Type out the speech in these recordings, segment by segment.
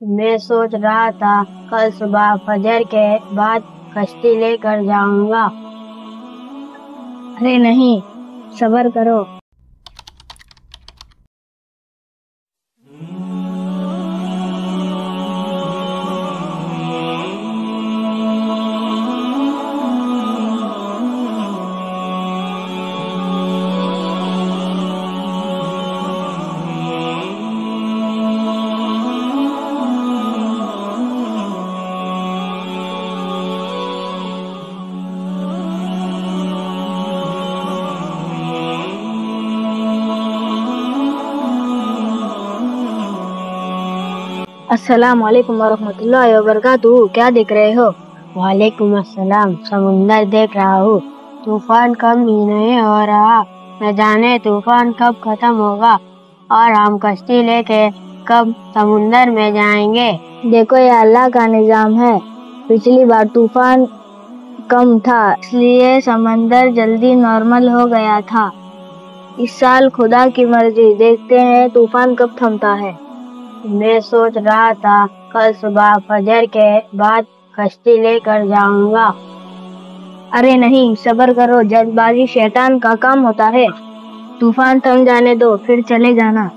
میں سوچ رہا تھا کل صبح فجر کے بعد کشتی لے کر جاؤں گا۔ ارے نہیں، صبر کرو۔ السلام علیکم ورحمۃ اللہ وبرکاتہ۔ کیا دیکھ رہے ہو؟ وعلیکم السلام، سمندر دیکھ رہا ہوں۔ طوفان کم ہی نہیں ہو رہا، نہ جانے طوفان کب ختم ہوگا اور ہم کشتی لے کے کب سمندر میں جائیں گے۔ دیکھو، یہ اللہ کا نظام ہے۔ پچھلی بار طوفان کم تھا، اس لیے سمندر جلدی نارمل ہو گیا تھا۔ اس سال خدا کی مرضی، دیکھتے ہیں طوفان کب تھمتا ہے۔ میں سوچ رہا تھا کل صبح فجر کے بعد کشتی لے کر جاؤں گا۔ ارے نہیں، صبر کرو، جلد بازی شیطان کا کام ہوتا ہے۔ طوفان تھم جانے دو، پھر چلے جانا۔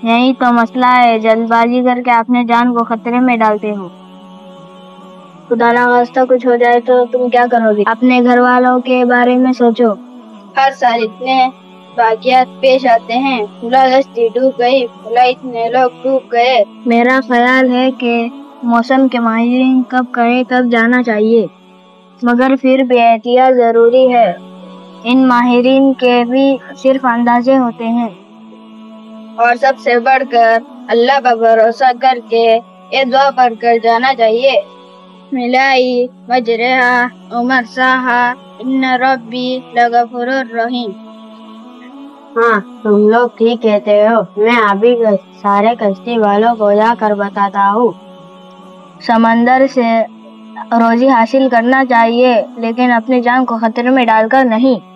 یہی تو مسئلہ ہے، جلد بازی کر کے اپنے جان کو خطرے میں ڈالتے ہو۔ خدا نہ خواستہ کچھ ہو جائے تو تم کیا کرو گے؟ اپنے گھر والوں کے بارے میں سوچو۔ ہر سال اتنے واقعات پیش آتے ہیں، کھلا کشتی ڈوب گئی، کھلا اتنے لوگ ڈوب گئے۔ میرا خیال ہے کہ موسم کے ماہرین کب کہیں تب جانا چاہیے، مگر پھر بھی احتیاط ضروری ہے۔ ان ماہرین کے بھی صرف اندازے ہوتے ہیں۔ اور سب سے بڑھ کر اللہ پر بھروسہ کر کے یہ دعا پڑھ کر جانا چاہیے، ملائی مجرہا ومرساہا ان ربی لغفور رحیم۔ ہاں، تم لوگ ٹھیک کہتے ہو، میں ابھی سارے کشتی والوں کو جا کر بتاتا ہوں۔ سمندر سے روزی حاصل کرنا چاہیے، لیکن اپنی جان کو خطرے میں ڈال کر نہیں۔